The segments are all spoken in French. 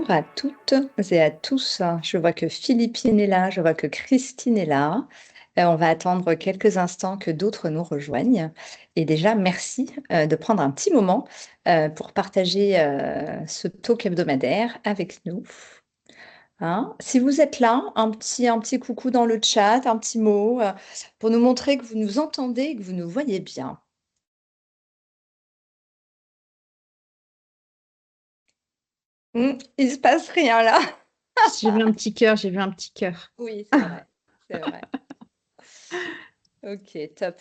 Bonjour à toutes et à tous. Je vois que Philippine est là, je vois que Christine est là. On va attendre quelques instants que d'autres nous rejoignent. Et déjà, merci de prendre un petit moment pour partager ce talk hebdomadaire avec nous. Hein. Si vous êtes là, un petit coucou dans le chat, un petit mot pour nous montrer que vous nous entendez et que vous nous voyez bien. Il se passe rien là. J'ai vu un petit cœur, j'ai vu un petit cœur. Oui, c'est vrai, c'est vrai. Ok, top.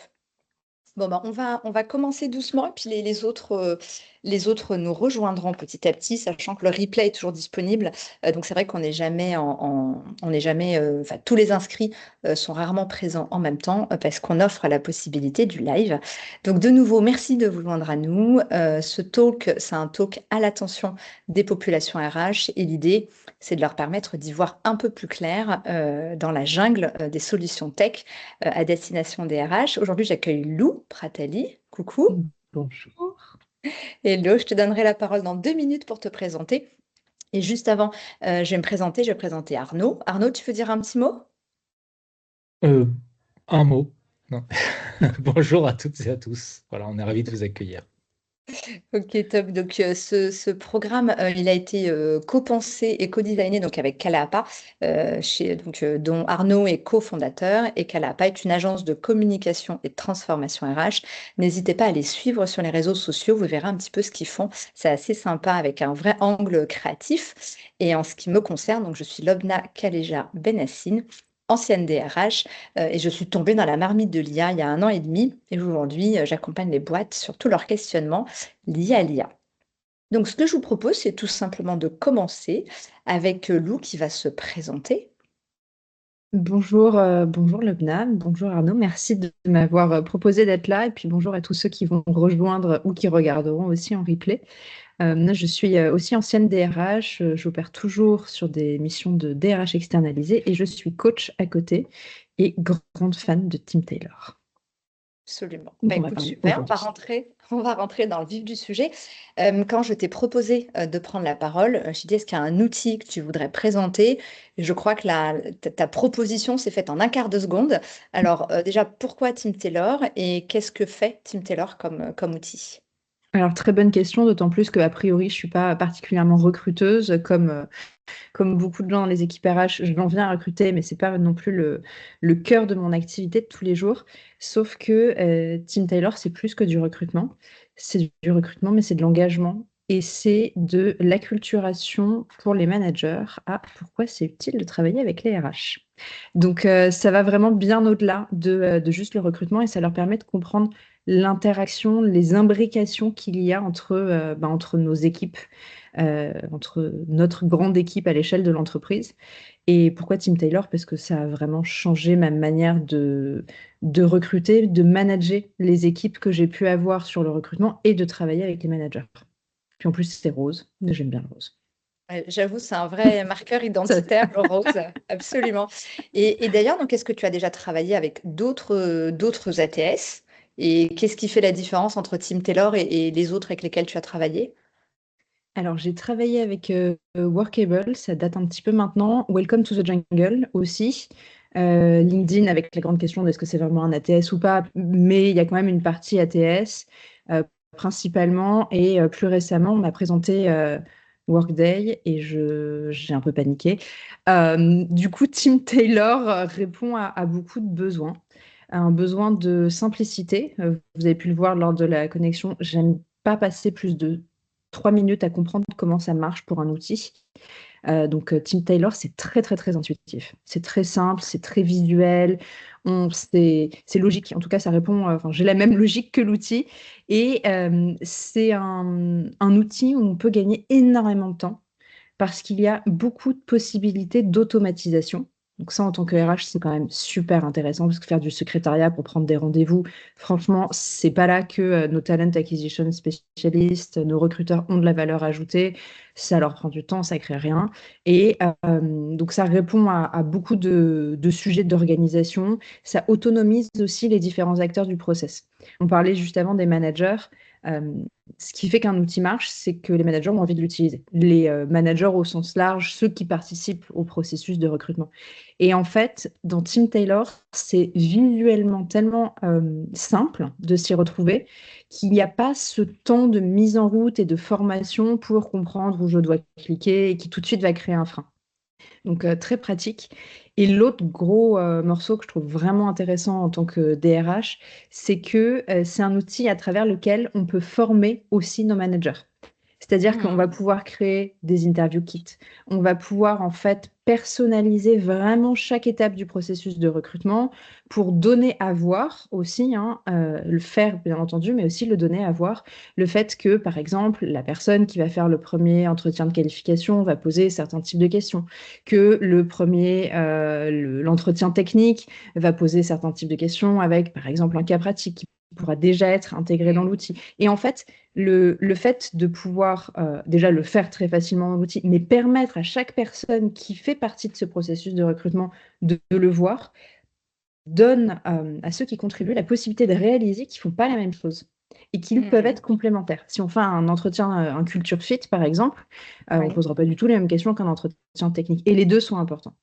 Bon, bah, on va commencer doucement et puis les autres nous rejoindront petit à petit, sachant que le replay est toujours disponible. Donc, c'est vrai qu'on n'est jamais on n'est jamais, enfin, tous les inscrits sont rarement présents en même temps parce qu'on offre la possibilité du live. Donc, de nouveau, merci de vous joindre à nous. Ce talk, c'est un talk à l'attention des populations RH et l'idée, c'est de leur permettre d'y voir un peu plus clair dans la jungle des solutions tech à destination des RH. Aujourd'hui, j'accueille Lou Pratali. Coucou. Bonjour. Hello, je te donnerai la parole dans 2 minutes pour te présenter. Et juste avant, je vais présenter Arnaud. Arnaud, tu veux dire un petit mot? Un mot. Non. Bonjour à toutes et à tous. Voilà, on est ravis de vous accueillir. Ok, top. Donc, ce programme, il a été co-pensé et co-designé donc, avec Calaapa, dont Arnaud est cofondateur. Et Calaapa est une agence de communication et de transformation RH. N'hésitez pas à les suivre sur les réseaux sociaux. Vous verrez un petit peu ce qu'ils font. C'est assez sympa avec un vrai angle créatif. Et en ce qui me concerne, donc, je suis Lobna Kaleja Benassine, ancienne DRH, et je suis tombée dans la marmite de l'IA il y a 1 an et demi. Et aujourd'hui, j'accompagne les boîtes sur tous leurs questionnements liés à l'IA. Donc, ce que je vous propose, c'est tout simplement de commencer avec Lou qui va se présenter. Bonjour, bonjour Lobna, bonjour Arnaud, merci de m'avoir proposé d'être là et puis bonjour à tous ceux qui vont rejoindre ou qui regarderont aussi en replay. Je suis aussi ancienne DRH, j'opère toujours sur des missions de DRH externalisées et je suis coach à côté et grande fan de Tim Taylor. Absolument. Donc, Bah, on va écoute, parler super, aujourd'hui. on va rentrer dans le vif du sujet. Quand je t'ai proposé de prendre la parole, je t'ai dit, est-ce qu'il y a un outil que tu voudrais présenter? Et je crois que ta proposition s'est faite en un quart de seconde. Alors, déjà, pourquoi Tim Taylor et qu'est-ce que fait Tim Taylor comme outil? Alors, très bonne question, d'autant plus qu'a priori, je ne suis pas particulièrement recruteuse comme beaucoup de gens dans les équipes RH, j'en viens à recruter, mais c'est pas non plus le cœur de mon activité de tous les jours. Sauf que Team Taylor, c'est plus que du recrutement. C'est du recrutement, mais c'est de l'engagement. Et c'est de l'acculturation pour les managers à pourquoi c'est utile de travailler avec les RH. Donc, ça va vraiment bien au-delà de juste le recrutement et ça leur permet de comprendre l'interaction, les imbrications qu'il y a entre nos équipes, entre notre grande équipe à l'échelle de l'entreprise. Et pourquoi Team Taylor? Parce que ça a vraiment changé ma manière de recruter, de manager les équipes que j'ai pu avoir sur le recrutement et de travailler avec les managers. Puis en plus, c'est rose. J'aime bien le rose. J'avoue, c'est un vrai marqueur Ça- identitaire, le rose, absolument. Et d'ailleurs, donc, est-ce que tu as déjà travaillé avec d'autres ATS? Et qu'est-ce qui fait la différence entre Tim Taylor et les autres avec lesquels tu as travaillé? Alors, j'ai travaillé avec Workable, ça date un petit peu maintenant. Welcome to the Jungle aussi. LinkedIn avec la grande question est-ce que c'est vraiment un ATS ou pas, mais il y a quand même une partie ATS principalement. Et plus récemment, on m'a présenté Workday et j'ai un peu paniqué. Du coup, Tim Taylor répond à beaucoup de besoins. Un besoin de simplicité. Vous avez pu le voir lors de la connexion. J'aime pas passer plus de 3 minutes à comprendre comment ça marche pour un outil. Donc, Tim Taylor, c'est très, très, très intuitif. C'est très simple, c'est très visuel, c'est logique. En tout cas, ça répond, enfin, j'ai la même logique que l'outil. Et c'est un outil où on peut gagner énormément de temps parce qu'il y a beaucoup de possibilités d'automatisation. Donc ça, en tant que RH, c'est quand même super intéressant parce que faire du secrétariat pour prendre des rendez-vous, franchement, c'est pas là que nos talent acquisition spécialistes, nos recruteurs ont de la valeur ajoutée. Ça leur prend du temps, ça crée rien. Et donc ça répond à beaucoup de sujets d'organisation. Ça autonomise aussi les différents acteurs du process. On parlait juste avant des managers. Ce qui fait qu'un outil marche, c'est que les managers ont envie de l'utiliser. Les managers au sens large, ceux qui participent au processus de recrutement. Et en fait, dans Team Taylor, c'est visuellement tellement simple de s'y retrouver qu'il n'y a pas ce temps de mise en route et de formation pour comprendre où je dois cliquer et qui tout de suite va créer un frein. Donc, très pratique. Et l'autre gros morceau que je trouve vraiment intéressant en tant que DRH, c'est que c'est un outil à travers lequel on peut former aussi nos managers. C'est-à-dire qu'on va pouvoir créer des interview kits. On va pouvoir en fait personnaliser vraiment chaque étape du processus de recrutement pour donner à voir aussi, le faire bien entendu, mais aussi le donner à voir. Le fait que, par exemple, la personne qui va faire le premier entretien de qualification va poser certains types de questions, que l'entretien technique va poser certains types de questions avec, par exemple, un cas pratique qui pourra déjà être intégré dans l'outil. Et en fait, le fait de pouvoir déjà le faire très facilement dans l'outil, mais permettre à chaque personne qui fait partie de ce processus de recrutement de le voir, donne à ceux qui contribuent la possibilité de réaliser qu'ils ne font pas la même chose et qu'ils peuvent être complémentaires. Si on fait un entretien, un culture fit, par exemple, on ne posera pas du tout les mêmes questions qu'un entretien technique. Et les deux sont importants.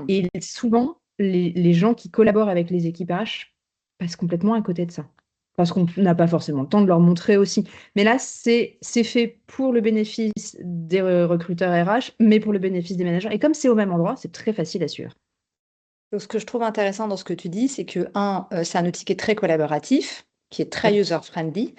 Et souvent, les gens qui collaborent avec les équipes RH passent complètement à côté de ça. Parce qu'on n'a pas forcément le temps de leur montrer aussi. Mais là, c'est fait pour le bénéfice des recruteurs RH, mais pour le bénéfice des managers. Et comme c'est au même endroit, c'est très facile à suivre. Donc, ce que je trouve intéressant dans ce que tu dis, c'est que, c'est un outil qui est très collaboratif, qui est très Oui. user-friendly.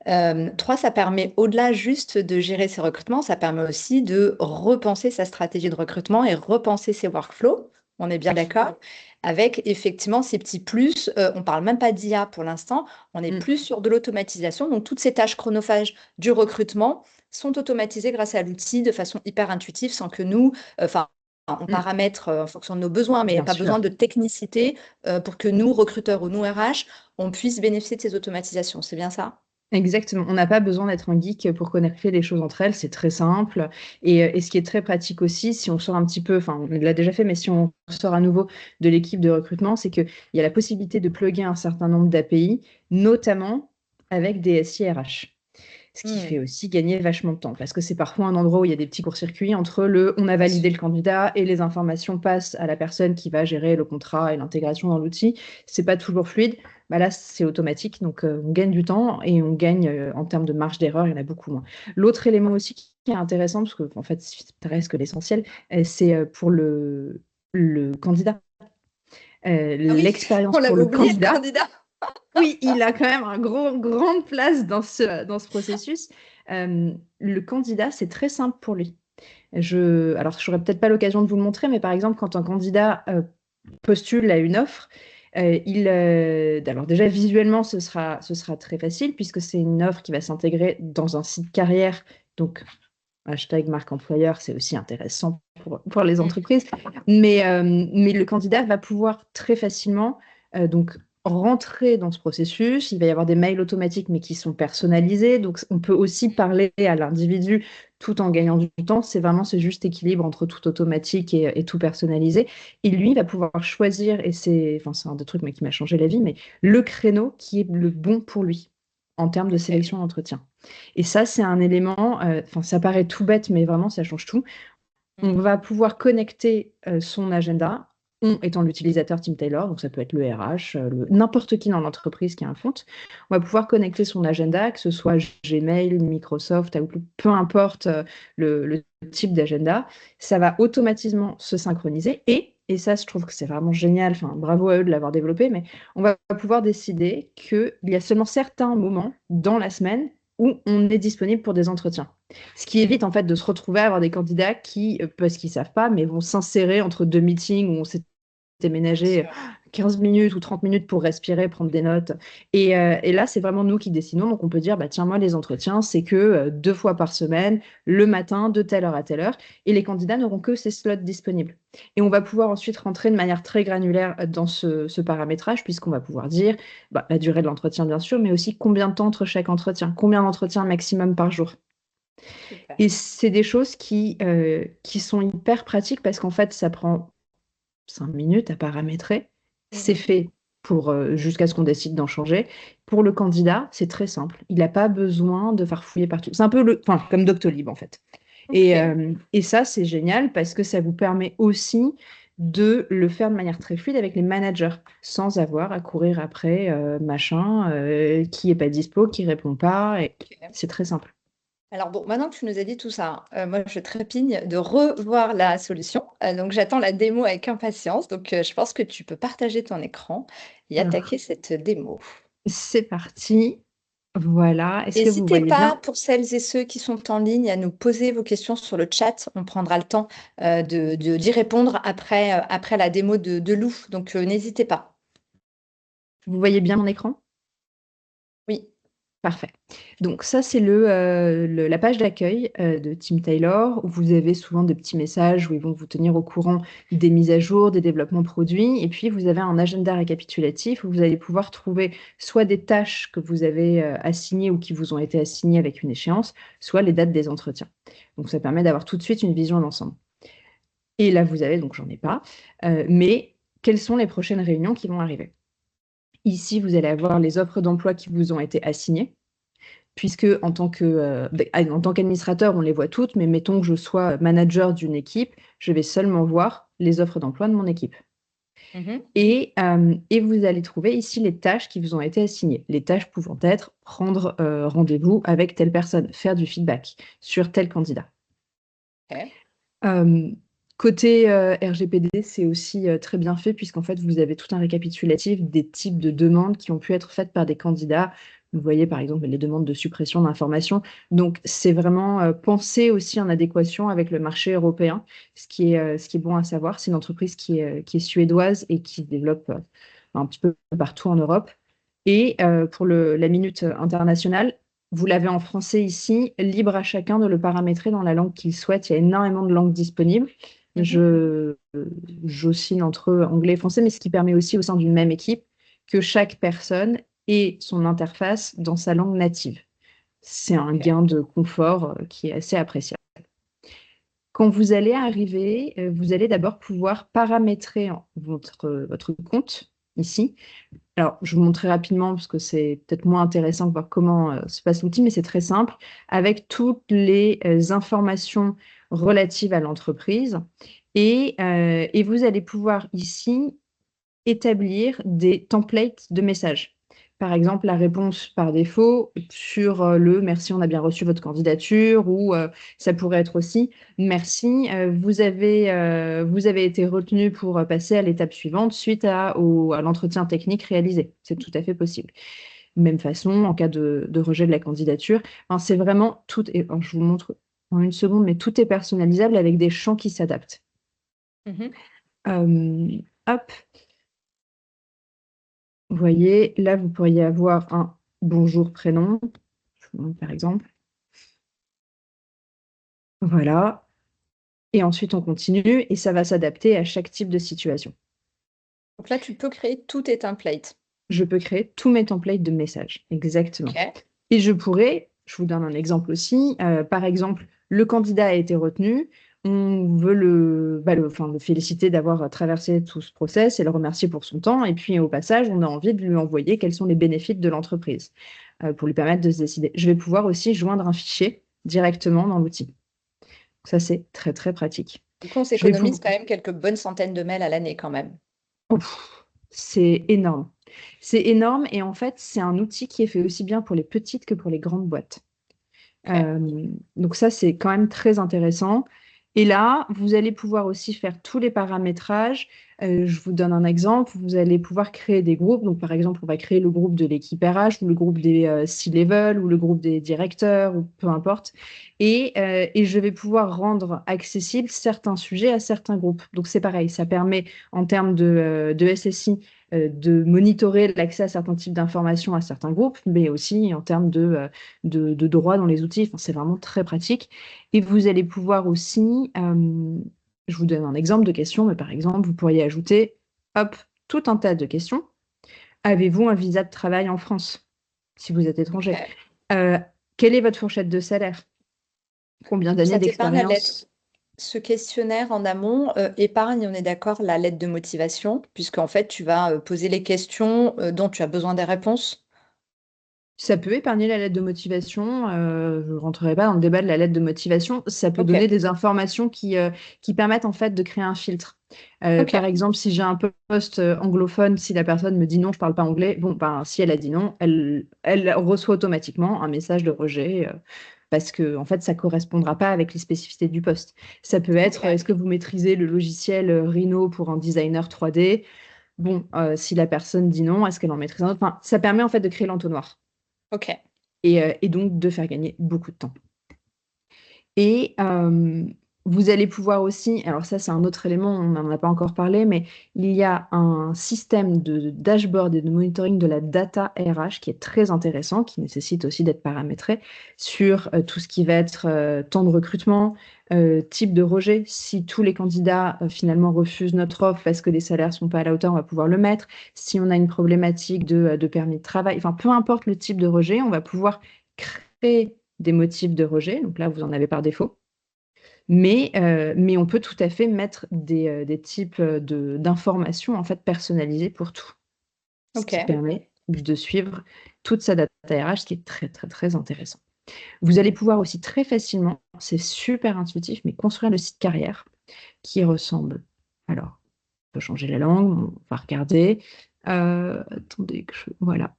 3, ça permet, au-delà juste de gérer ses recrutements, ça permet aussi de repenser sa stratégie de recrutement et repenser ses workflows. On est bien d'accord? Avec effectivement ces petits plus, on parle même pas d'IA pour l'instant, on est plus sur de l'automatisation. Donc toutes ces tâches chronophages du recrutement sont automatisées grâce à l'outil de façon hyper intuitive sans que nous, enfin, on paramètre, en fonction de nos besoins, mais il n'y a Bien pas besoin sûr. de technicité, pour que nous, recruteurs ou nous, RH, on puisse bénéficier de ces automatisations. C'est bien ça? Exactement. On n'a pas besoin d'être un geek pour connecter les choses entre elles. C'est très simple. Et ce qui est très pratique aussi, si on sort un petit peu, enfin, on l'a déjà fait, mais si on sort à nouveau de l'équipe de recrutement, c'est qu'il y a la possibilité de plugger un certain nombre d'API, notamment avec des SIRH. Ce qui fait aussi gagner vachement de temps, parce que c'est parfois un endroit où il y a des petits courts-circuits entre on a validé le candidat et les informations passent à la personne qui va gérer le contrat et l'intégration dans l'outil. C'est pas toujours fluide. Bah là, c'est automatique, donc on gagne du temps et on gagne en termes de marge d'erreur, il y en a beaucoup moins. L'autre élément aussi qui est intéressant, parce que en fait, ça reste que l'essentiel, c'est pour le candidat. Ah oui, L'expérience on pour l'avait le oublié, le candidat. candidat. Oui, il a quand même une grande place dans ce processus. Le candidat, c'est très simple pour lui. Alors, je n'aurai peut-être pas l'occasion de vous le montrer, mais par exemple, quand un candidat postule à une offre, alors déjà visuellement, ce sera très facile puisque c'est une offre qui va s'intégrer dans un site carrière. Donc, hashtag marque employeur, c'est aussi intéressant pour les entreprises. Mais le candidat va pouvoir très facilement donc rentrer dans ce processus. Il va y avoir des mails automatiques, mais qui sont personnalisés. Donc, on peut aussi parler à l'individu tout en gagnant du temps. C'est vraiment ce juste équilibre entre tout automatique et tout personnalisé. Et lui va pouvoir choisir, et c'est un des trucs qui m'a changé la vie, mais le créneau qui est le bon pour lui en termes de sélection d'entretien. Et ça, c'est un élément, ça paraît tout bête, mais vraiment, ça change tout. On va pouvoir connecter son agenda, on étant l'utilisateur Team Taylor, donc ça peut être le RH, n'importe qui dans l'entreprise qui a un compte. On va pouvoir connecter son agenda, que ce soit Gmail, Microsoft, Outlook, peu importe le type d'agenda. Ça va automatiquement se synchroniser et ça, je trouve que c'est vraiment génial. Enfin, bravo à eux de l'avoir développé, mais on va pouvoir décider qu'il y a seulement certains moments dans la semaine où on est disponible pour des entretiens. Ce qui évite en fait de se retrouver à avoir des candidats qui, parce qu'ils ne savent pas, mais vont s'insérer entre deux meetings où on s'est ménagé 15 minutes ou 30 minutes pour respirer, prendre des notes. Et là, c'est vraiment nous qui décidons. Donc, on peut dire, bah, tiens, moi, les entretiens, c'est que 2 fois par semaine, le matin, de telle heure à telle heure. Et les candidats n'auront que ces slots disponibles. Et on va pouvoir ensuite rentrer de manière très granulaire dans ce paramétrage, puisqu'on va pouvoir dire la durée de l'entretien, bien sûr, mais aussi combien de temps entre chaque entretien, combien d'entretiens maximum par jour. Super. Et c'est des choses qui sont hyper pratiques parce qu'en fait, ça prend 5 minutes à paramétrer. C'est fait jusqu'à ce qu'on décide d'en changer. Pour le candidat, c'est très simple. Il n'a pas besoin de farfouiller partout. C'est un peu comme Doctolib, en fait. Ok. Et ça, c'est génial parce que ça vous permet aussi de le faire de manière très fluide avec les managers, sans avoir à courir après machin, qui n'est pas dispo, qui répond pas. Et Ok. c'est très simple. Alors bon, maintenant que tu nous as dit tout ça, moi je trépigne de revoir la solution. Donc j'attends la démo avec impatience. Donc je pense que tu peux partager ton écran et Alors, attaquer cette démo. c'est parti. Voilà. Est-ce que vous N'hésitez voyez pas, bien? pour celles et ceux qui sont en ligne, à nous poser vos questions sur le chat. On prendra le temps d'y répondre après la démo de Lou. Donc n'hésitez pas. Vous voyez bien mon écran? Oui. Parfait. Donc ça, c'est la page d'accueil de Team Taylor, où vous avez souvent des petits messages où ils vont vous tenir au courant des mises à jour, des développements produits. Et puis, vous avez un agenda récapitulatif où vous allez pouvoir trouver soit des tâches que vous avez assignées ou qui vous ont été assignées avec une échéance, soit les dates des entretiens. Donc, ça permet d'avoir tout de suite une vision d'ensemble. Et là, vous avez, donc j'en ai pas, mais quelles sont les prochaines réunions qui vont arriver? Ici, vous allez avoir les offres d'emploi qui vous ont été assignées, puisque en tant qu'administrateur, on les voit toutes, mais mettons que je sois manager d'une équipe, je vais seulement voir les offres d'emploi de mon équipe. Mhm. Et vous allez trouver ici les tâches qui vous ont été assignées. Les tâches pouvant être prendre rendez-vous avec telle personne, faire du feedback sur tel candidat. Ok. Euh, Côté RGPD, c'est aussi très bien fait puisqu'en fait, vous avez tout un récapitulatif des types de demandes qui ont pu être faites par des candidats. Vous voyez par exemple les demandes de suppression d'informations. Donc, c'est vraiment pensé aussi en adéquation avec le marché européen, ce qui est bon à savoir. C'est une entreprise qui est suédoise et qui se développe un petit peu partout en Europe. Et pour la minute internationale, vous l'avez en français ici, libre à chacun de le paramétrer dans la langue qu'il souhaite. Il y a énormément de langues disponibles. Mhm. J'oscille entre anglais et français, mais ce qui permet aussi au sein d'une même équipe que chaque personne ait son interface dans sa langue native. C'est un Ok. gain de confort qui est assez appréciable. Quand vous allez arriver, vous allez d'abord pouvoir paramétrer votre compte ici. Alors, je vous montrerai rapidement parce que c'est peut-être moins intéressant de voir comment se passe l'outil, mais c'est très simple, avec toutes les informations relatives à l'entreprise. Et vous allez pouvoir ici établir des templates de messages. Par exemple, la réponse par défaut sur le merci, on a bien reçu votre candidature, ou ça pourrait être aussi merci, vous avez été retenu pour passer à l'étape suivante suite à l'entretien technique réalisé. C'est tout à fait possible. Même façon, en cas de rejet de la candidature. Enfin, c'est vraiment tout, et alors, je vous montre en une seconde, mais tout est personnalisable avec des champs qui s'adaptent. Mhm. Hop. Vous voyez, là, vous pourriez avoir un bonjour prénom, je vous montre par exemple. Voilà. Et ensuite, on continue et ça va s'adapter à chaque type de situation. Donc là, tu peux créer tous tes templates. Je peux créer tous mes templates de messages, exactement. Ok. Et je vous donne un exemple aussi. Par exemple, le candidat a été retenu. On veut le féliciter d'avoir traversé tout ce process et le remercier pour son temps. Et puis, au passage, on a envie de lui envoyer quels sont les bénéfices de l'entreprise pour lui permettre de se décider. Je vais pouvoir aussi joindre un fichier directement dans l'outil. Ça, c'est très, très pratique. Du coup, on Je vais s'économise pouvoir... quand même quelques bonnes centaines de mails à l'année quand même. C'est énorme. C'est énorme et en fait, c'est un outil qui est fait aussi bien pour les petites que pour les grandes boîtes. Ok. Donc ça, c'est quand même très intéressant. Et là, vous allez pouvoir aussi faire tous les paramétrages. Je vous donne un exemple. Vous allez pouvoir créer des groupes. Donc, par exemple, on va créer le groupe de l'équipe RH ou le groupe des C-level ou le groupe des directeurs ou peu importe. Et je vais pouvoir rendre accessibles certains sujets à certains groupes. Donc, c'est pareil. Ça permet, en termes de SSI, de monitorer l'accès à certains types d'informations à certains groupes, mais aussi en termes de droit dans les outils. Enfin, c'est vraiment très pratique. Et vous allez pouvoir aussi, je vous donne un exemple de question, mais par exemple, vous pourriez ajouter, hop, tout un tas de questions. Avez-vous un visa de travail en France, si vous êtes étranger? Ok. Euh, Quelle est votre fourchette de salaire? Combien d'années Ça t'épargne la lettre. d'expérience? ce questionnaire en amont épargne, on est d'accord, la lettre de motivation, puisqu'en fait, tu vas poser les questions dont tu as besoin des réponses. Ça peut épargner la lettre de motivation. Je ne rentrerai pas dans le débat de la lettre de motivation. Ça peut Ok, donner des informations qui permettent en fait de créer un filtre. ok, Par exemple, si j'ai un poste anglophone, si la personne me dit non, je ne parle pas anglais, bon, ben, si elle a dit non, elle reçoit automatiquement un message de rejet parce que en fait, ça ne correspondra pas avec les spécificités du poste. Ça peut être, ok, est-ce que vous maîtrisez le logiciel Rhino pour un designer 3D? Bon, si la personne dit non, est-ce qu'elle en maîtrise un autre? Enfin, ça permet en fait de créer l'entonnoir ok. et donc de faire gagner beaucoup de temps. Et vous allez pouvoir aussi, alors ça c'est un autre élément, on n'en a pas encore parlé, mais il y a un système de dashboard et de monitoring de la data RH qui est très intéressant, qui nécessite aussi d'être paramétré sur tout ce qui va être temps de recrutement, type de rejet. Si tous les candidats finalement refusent notre offre parce que les salaires ne sont pas à la hauteur, on va pouvoir le mettre. Si on a une problématique de permis de travail, enfin peu importe le type de rejet, on va pouvoir créer des motifs de rejet. Donc là, vous en avez par défaut. Mais on peut tout à fait mettre des types d'informations en fait personnalisées pour tout, ce Ok, qui permet de suivre toute sa data RH, ce qui est très très très intéressant. Vous allez pouvoir aussi très facilement, c'est super intuitif, mais construire le site carrière qui ressemble. Alors, on peut changer la langue, on va regarder. Attendez, voilà.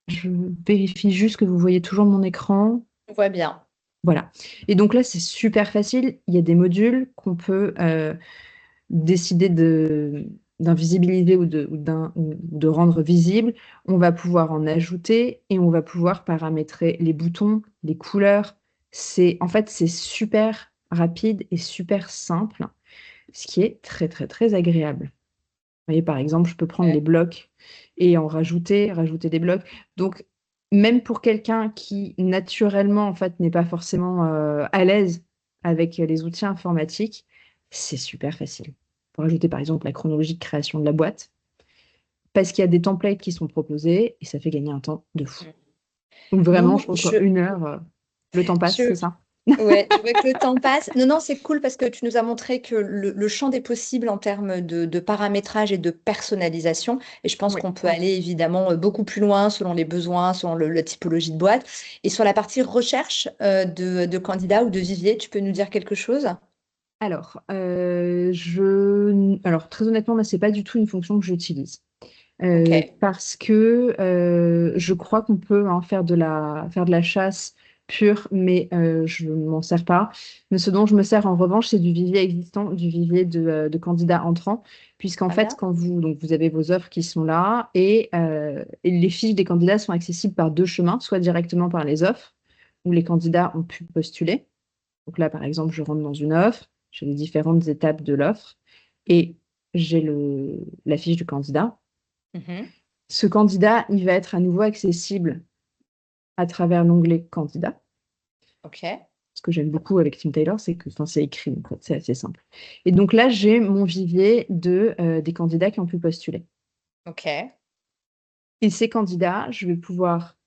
Je vérifie juste que vous voyez toujours mon écran. on voit bien. Voilà. Et donc là, c'est super facile. Il y a des modules qu'on peut décider d'invisibiliser ou de rendre visibles. On va pouvoir en ajouter et on va pouvoir paramétrer les boutons, les couleurs. En fait, c'est super rapide et super simple, ce qui est très, très, très agréable. Vous voyez, par exemple, je peux prendre les Ok. blocs et en rajouter des blocs. Donc, même pour quelqu'un qui, naturellement, en fait, n'est pas forcément à l'aise avec les outils informatiques, c'est super facile. Pour ajouter, par exemple, la chronologie de création de la boîte, parce qu'il y a des templates qui sont proposés et ça fait gagner un temps de fou. Donc, vraiment, Bon, je pense qu'une heure, le temps passe, je, c'est ça? ouais, je vois que le temps passe. Non, non, c'est cool parce que tu nous as montré que le champ des possibles en termes de paramétrage et de personnalisation. Et je pense Oui. qu'on peut aller évidemment beaucoup plus loin selon les besoins, selon la typologie de boîte. Et sur la partie recherche de candidats ou de vivier, tu peux nous dire quelque chose? Alors, alors, très honnêtement, là, c'est pas du tout une fonction que j'utilise. Ok. Parce que je crois qu'on peut faire de la chasse pure, mais je ne m'en sers pas. Mais ce dont je me sers en revanche, c'est du vivier existant, du vivier de candidats entrants, puisqu'en Très fait, bien. donc vous avez vos offres qui sont là, et les fiches des candidats sont accessibles par deux chemins, soit directement par les offres, où les candidats ont pu postuler. Donc là, par exemple, je rentre dans une offre, j'ai les différentes étapes de l'offre, et j'ai la fiche du candidat. Mhm. Ce candidat, il va être à nouveau accessible à travers l'onglet candidat. Ok. Ce que j'aime beaucoup avec Tim Taylor, c'est que enfin, c'est écrit, en fait, c'est assez simple. Et donc là, j'ai mon vivier des candidats qui ont pu postuler. Ok. Et ces candidats, je vais pouvoir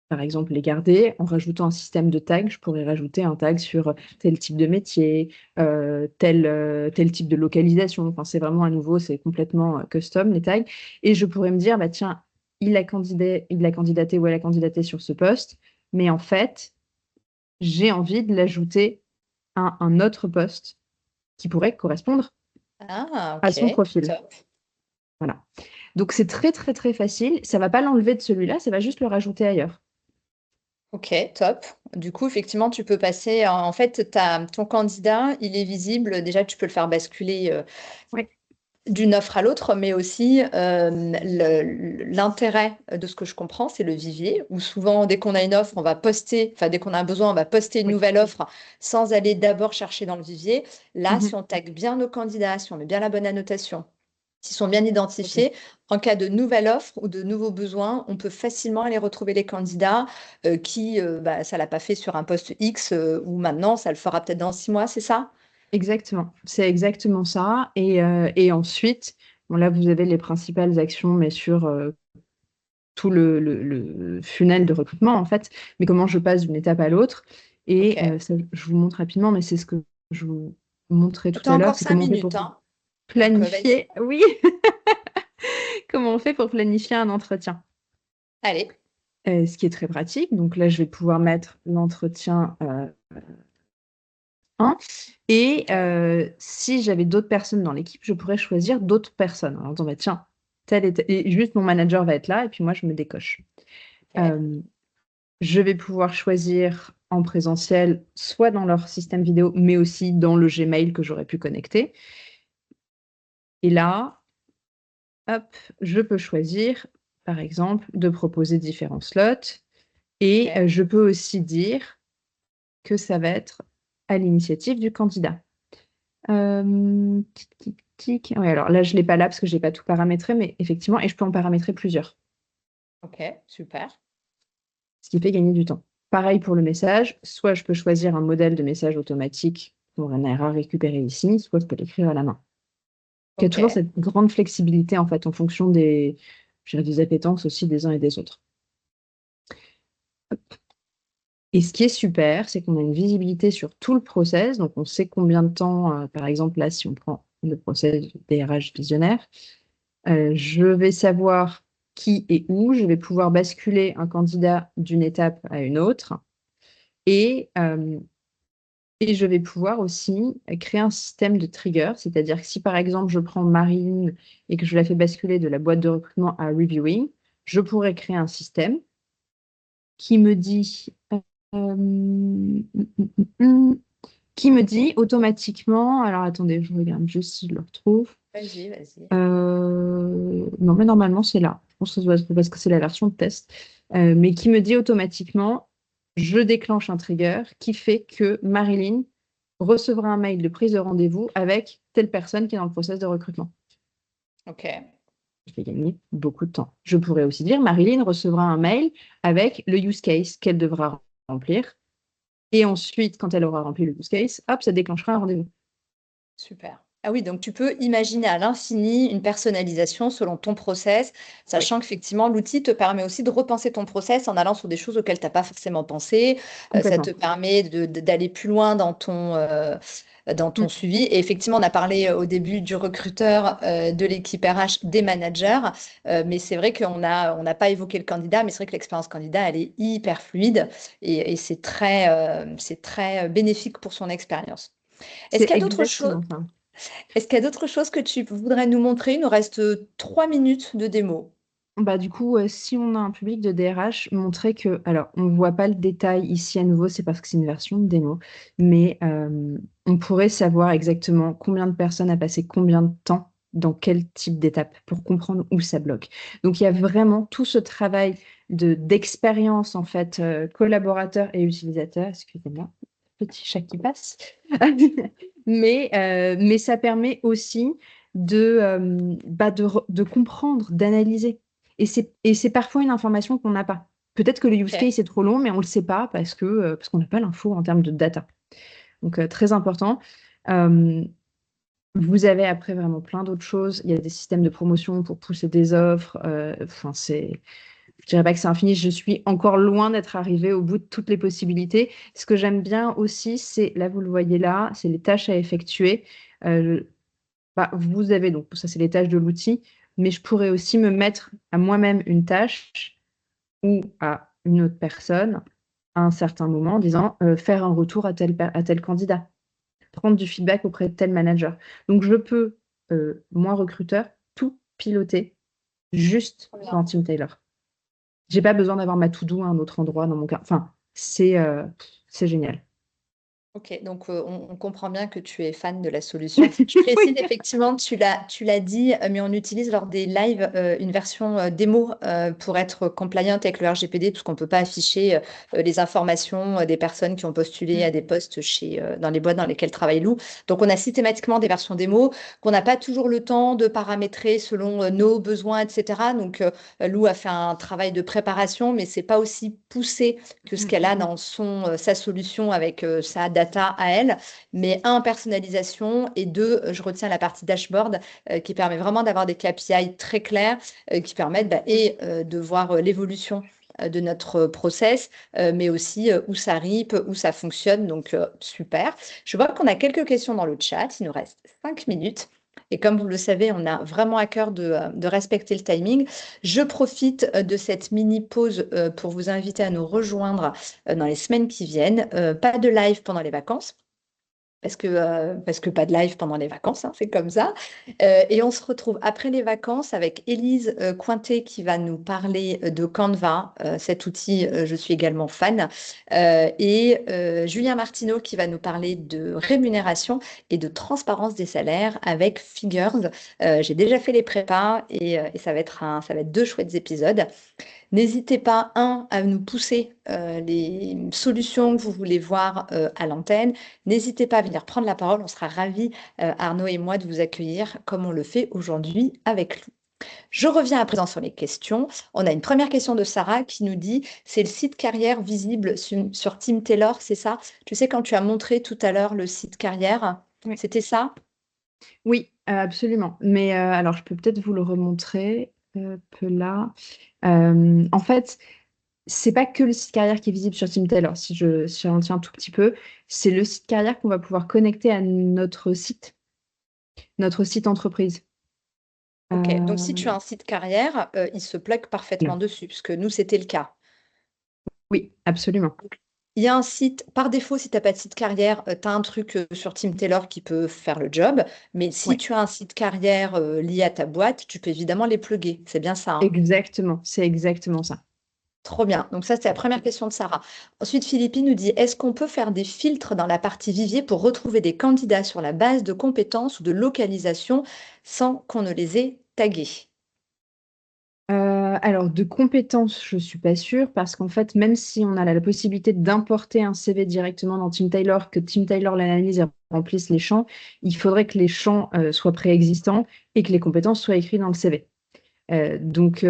par exemple, les garder en rajoutant un système de tags. Je pourrais rajouter un tag sur tel type de métier, tel type de localisation. Enfin, c'est vraiment à nouveau, c'est complètement custom, les tags. Et je pourrais me dire, bah, tiens, il a candidaté ou elle a candidaté sur ce poste, mais en fait, j'ai envie de l'ajouter à un autre poste qui pourrait correspondre Ah, à son ok. profil. Top. Voilà. Donc, c'est très, très, très facile. Ça ne va pas l'enlever de celui-là, ça va juste le rajouter ailleurs. Ok, top. Du coup, effectivement, tu peux passer. En fait, ton candidat, il est visible. Déjà, tu peux le faire basculer Oui, d'une offre à l'autre, mais aussi l'intérêt de ce que je comprends, c'est le vivier, où souvent, dès qu'on a une offre, on va poster, enfin, dès qu'on a un besoin, on va poster une oui. nouvelle offre sans aller d'abord chercher dans le vivier. Là, si Mhm. on tag bien nos candidats, si on met bien la bonne annotation, s'ils sont bien Ok. identifiés, en cas de nouvelle offre ou de nouveaux besoins, on peut facilement aller retrouver les candidats qui, bah, ça l'a pas fait sur un poste X ou maintenant, ça le fera peut-être dans 6 mois, c'est ça? Exactement, c'est exactement ça. Et ensuite, bon, là, vous avez les principales actions, mais sur tout le funnel de recrutement, en fait, mais comment je passe d'une étape à l'autre. Et Ok. ça, je vous montre rapidement, mais c'est ce que je vous montrais tout Tu as à l'heure, encore c'est 5 comment on fait pour minutes, hein. Donc, vas-y. planifier. Oui, comment on fait pour planifier un entretien. Allez. Ce qui est très pratique. Donc là, je vais pouvoir mettre l'entretien 1. Et si j'avais d'autres personnes dans l'équipe, je pourrais choisir d'autres personnes. Alors, en disant, bah, tiens, et juste mon manager va être là, et puis moi, je me décoche. Ok. Je vais pouvoir choisir en présentiel, soit dans leur système vidéo, mais aussi dans le Gmail que j'aurais pu connecter. Et là, hop, je peux choisir, par exemple, de proposer différents slots. Et Ok. je peux aussi dire que ça va être à l'initiative du candidat. Tic, tic, tic. Ouais, alors là, je ne l'ai pas là parce que je n'ai pas tout paramétré, mais effectivement, et je peux en paramétrer plusieurs, Ok, super. ce qui fait gagner du temps. Pareil pour le message, soit je peux choisir un modèle de message automatique pour un erreur récupérée ici, soit je peux l'écrire à la main. Il y a Ok. toujours cette grande flexibilité en fait en fonction je dirais, des appétences aussi des uns et des autres. Et ce qui est super, c'est qu'on a une visibilité sur tout le process. Donc, on sait combien de temps, par exemple, là, si on prend le process DRH visionnaire, je vais savoir qui et où. Je vais pouvoir basculer un candidat d'une étape à une autre. Et, euh, et je vais pouvoir aussi créer un système de trigger. C'est-à-dire que si, par exemple, je prends Marine et que je la fais basculer de la boîte de recrutement à reviewing, je pourrais créer un système qui me dit qui me dit automatiquement, alors attendez, je regarde juste si je le retrouve. Vas-y, vas-y. Non, mais normalement c'est là. Je pense que ça doit être parce que c'est la version de test. Mais qui me dit automatiquement, je déclenche un trigger qui fait que Marilyn recevra un mail de prise de rendez-vous avec telle personne qui est dans le process de recrutement. Ok. Je vais gagner beaucoup de temps. Je pourrais aussi dire, Marilyn recevra un mail avec le use case qu'elle devra remplir. Et ensuite, quand elle aura rempli le use case, hop, ça déclenchera un rendez-vous. Super. Ah oui, donc tu peux imaginer à l'infini une personnalisation selon ton process, Oui, sachant qu'effectivement, l'outil te permet aussi de repenser ton process en allant sur des choses auxquelles tu n'as pas forcément pensé. Ça te complètement. permet d'aller plus loin dans ton Mm. suivi. Et effectivement, on a parlé au début du recruteur, de l'équipe RH, des managers, mais c'est vrai on n'a pas évoqué le candidat, mais c'est vrai que l'expérience candidat, elle est hyper fluide et c'est très bénéfique pour son expérience. Est-ce C'est qu'il y a d'autres choses? exactement ça. Est-ce qu'il y a d'autres choses que tu voudrais nous montrer? Il nous reste 3 minutes de démo. Bah, du coup, si on a un public de DRH, montrer que, alors, on ne voit pas le détail ici à nouveau, c'est parce que c'est une version de démo, mais on pourrait savoir exactement combien de personnes a passé combien de temps dans quel type d'étape pour comprendre où ça bloque. Donc, il y a vraiment tout ce travail d'expérience, en fait, collaborateur et utilisateur. Excusez-moi, petit chat qui passe. Mais ça permet aussi de comprendre, d'analyser. Et c'est parfois une information qu'on n'a pas. Peut-être que le use OK. case est trop long, mais on ne le sait pas parce qu'on n'a pas l'info en termes de data. Donc, très important. Euh, Vous avez après vraiment plein d'autres choses. Il y a des systèmes de promotion pour pousser des offres. Enfin, je dirais pas que c'est infini. Je suis encore loin d'être arrivée au bout de toutes les possibilités. Ce que j'aime bien aussi, c'est, là, vous le voyez là, c'est les tâches à effectuer. Euh, Vous avez donc, ça c'est les tâches de l'outil, mais je pourrais aussi me mettre à moi-même une tâche ou à une autre personne à un certain moment en disant faire un retour à tel candidat, prendre du feedback auprès de tel manager. Donc je peux, moi recruteur, tout piloter juste Trop bien. dans Team Taylor. J'ai pas besoin d'avoir ma to-do à un autre endroit dans mon cas. Enfin, c'est génial. OK, donc on comprend bien que tu es fan de la solution. Je précise Oui. effectivement, tu l'as dit, mais on utilise lors des lives, une version, démo, pour être compliant avec le RGPD, parce qu'on ne peut pas afficher, les informations, des personnes qui ont postulé à des postes dans les boîtes dans lesquelles travaille Lou. Donc on a systématiquement des versions démo qu'on n'a pas toujours le temps de paramétrer selon, nos besoins et cetera. Donc Lou a fait un travail de préparation, mais c'est pas aussi poussé que ce qu'elle a dans sa solution avec sa data à elle, mais un, personnalisation et deux, je retiens la partie dashboard qui permet vraiment d'avoir des KPI très clairs qui permettent et de voir l'évolution de notre process, mais aussi où ça rip, où ça fonctionne. Donc, super. Je vois qu'on a quelques questions dans le chat. Il nous reste 5 minutes. Et comme vous le savez, on a vraiment à cœur de respecter le timing. Je profite de cette mini pause pour vous inviter à nous rejoindre dans les semaines qui viennent. Pas de live pendant les vacances. Parce que pas de live pendant les vacances, hein, c'est comme ça. Et on se retrouve après les vacances avec Élise Cointet qui va nous parler de Canva. Cet outil, je suis également fan. Et Julien Martineau qui va nous parler de rémunération et de transparence des salaires avec Figures. J'ai déjà fait les prépas et ça va être deux chouettes épisodes. N'hésitez pas, à nous pousser les solutions que vous voulez voir à l'antenne. N'hésitez pas à venir prendre la parole. On sera ravis, Arnaud et moi, de vous accueillir comme on le fait aujourd'hui avec Lou. Je reviens à présent sur les questions. On a une première question de Sarah qui nous dit, c'est le site carrière visible sur Team Taylor, c'est ça? Tu sais, quand tu as montré tout à l'heure le site carrière, Oui. c'était ça? Oui, absolument. Mais alors, je peux peut-être vous le remontrer un peu là. En fait, c'est pas que le site carrière qui est visible sur Team Taylor. Si je ralentis un tout petit peu, c'est le site carrière qu'on va pouvoir connecter à notre site entreprise. Ok, donc si tu as Euh, un site carrière, il se plug parfaitement non. dessus, puisque nous, c'était le cas. Oui, absolument. Il y a un site, par défaut, si tu n'as pas de site carrière, tu as un truc sur Team Taylor qui peut faire le job. Mais si Oui, tu as un site carrière lié à ta boîte, tu peux évidemment les plugger. C'est bien ça, hein? exactement. C'est exactement ça. Trop bien. Donc ça, c'était la première question de Sarah. Ensuite, Philippine nous dit, est-ce qu'on peut faire des filtres dans la partie vivier pour retrouver des candidats sur la base de compétences ou de localisation sans qu'on ne les ait tagués? Alors, de compétences, je suis pas sûre parce qu'en fait, même si on a la possibilité d'importer un CV directement dans Team Taylor, que Team Taylor l'analyse et remplisse les champs, il faudrait que les champs soient préexistants et que les compétences soient écrites dans le CV. Donc,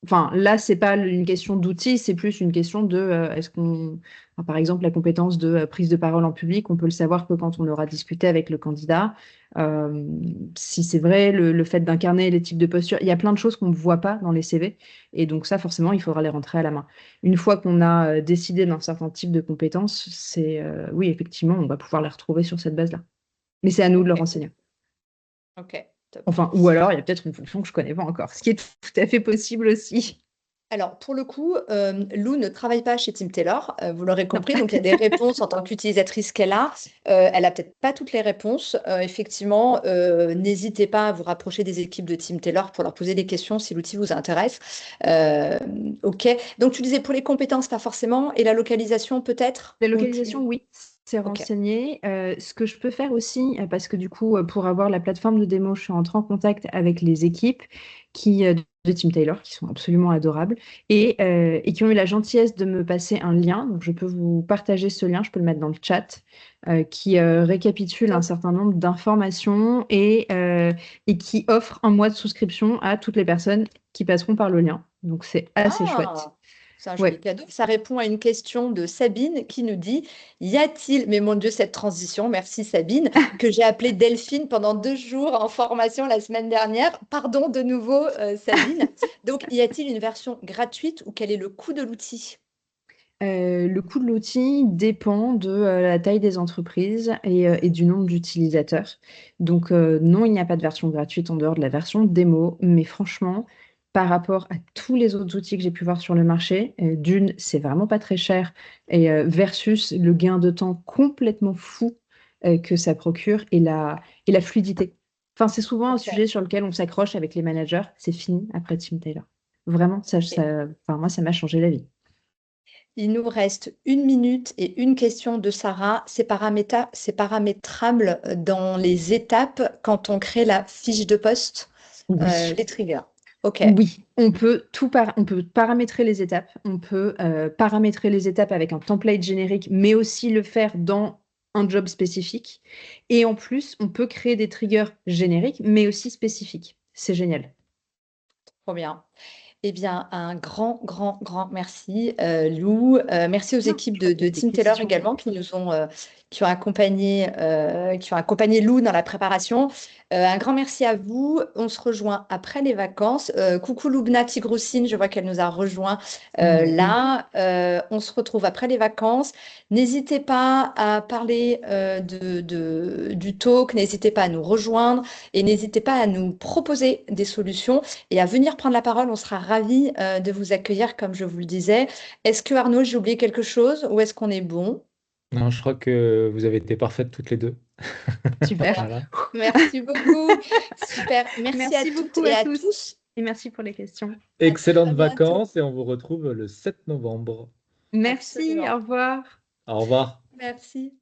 enfin, là, c'est pas une question d'outils, c'est plus une question de est-ce qu'on, enfin, par exemple, la compétence de prise de parole en public, on peut le savoir que quand on aura discuté avec le candidat. Euh, Si c'est vrai, le fait d'incarner les types de postures, il y a plein de choses qu'on ne voit pas dans les CV, et donc ça, forcément, il faudra les rentrer à la main. Une fois qu'on a décidé d'un certain type de compétences, c'est oui, effectivement, on va pouvoir les retrouver sur cette base-là. Mais c'est à nous de le Ok, renseigner. ok, top. Enfin, ou alors, il y a peut-être une fonction que je connais pas encore, ce qui est tout à fait possible aussi. Alors, pour le coup, Lou ne travaille pas chez Tim Taylor, vous l'aurez Non. compris, donc il y a des réponses en tant qu'utilisatrice qu'elle a. Elle a peut-être pas toutes les réponses. Effectivement, n'hésitez pas à vous rapprocher des équipes de Tim Taylor pour leur poser des questions si l'outil vous intéresse. Euh, ok. Donc, tu disais pour les compétences, pas forcément, et la localisation peut-être? La Ou localisation, tu... oui, c'est Ok. renseigné. Ce que je peux faire aussi, parce que du coup, pour avoir la plateforme de démo, je suis entrée en contact avec les équipes de Team Taylor, qui sont absolument adorables, et qui ont eu la gentillesse de me passer un lien. Donc, je peux vous partager ce lien, je peux le mettre dans le chat, qui récapitule un Top. certain nombre d'informations et qui offre un mois de souscription à toutes les personnes qui passeront par le lien. Donc, c'est assez chouette. Ah, c'est un joli Ouais. cadeau. Ça répond à une question de Sabine qui nous dit, y a-t-il, mais mon Dieu, cette transition, merci Sabine, que j'ai appelée Delphine pendant 2 jours en formation la semaine dernière. Pardon de nouveau, Sabine. Donc, y a-t-il une version gratuite ou quel est le coût de l'outil? Le coût de l'outil dépend de la taille des entreprises et du nombre d'utilisateurs. Donc, non, il n'y a pas de version gratuite en dehors de la version démo, mais franchement, par rapport à tous les autres outils que j'ai pu voir sur le marché, d'une, c'est vraiment pas très cher, et versus le gain de temps complètement fou que ça procure et la fluidité. Enfin, c'est souvent un Ok, sujet sur lequel on s'accroche avec les managers, c'est fini après Team Taylor. Vraiment, ok. enfin, moi, ça m'a changé la vie. Il nous reste 1 minute et une question de Sarah. C'est paramétrable dans les étapes quand on crée la fiche de poste, Oui. les triggers. Ok. Oui, on peut paramétrer les étapes, on peut paramétrer les étapes avec un template générique, mais aussi le faire dans un job spécifique. Et en plus, on peut créer des triggers génériques, mais aussi spécifiques. C'est génial. Trop bien. Eh bien, un grand, grand, grand merci, Lou. Merci aux Non, équipes je crois qu'il de y a des Team Taylor questions. également qui nous ont qui ont accompagné Lou dans la préparation. Un grand merci à vous. On se rejoint après les vacances. Coucou Loubna Tigroussine, je vois qu'elle nous a rejoint là. On se retrouve après les vacances. N'hésitez pas à parler du talk, n'hésitez pas à nous rejoindre et n'hésitez pas à nous proposer des solutions et à venir prendre la parole. On sera ravis de vous accueillir, comme je vous le disais. Est-ce que Arnaud, j'ai oublié quelque chose ou est-ce qu'on est bon? Non, je crois que vous avez été parfaites toutes les deux. Super. Voilà. Merci beaucoup. Super. Merci à Merci toutes beaucoup et à à tous. tous. Et merci pour les questions. Excellentes très bientôt. vacances et on vous retrouve le 7 novembre. Merci, Absolument. au revoir. Au revoir. Merci.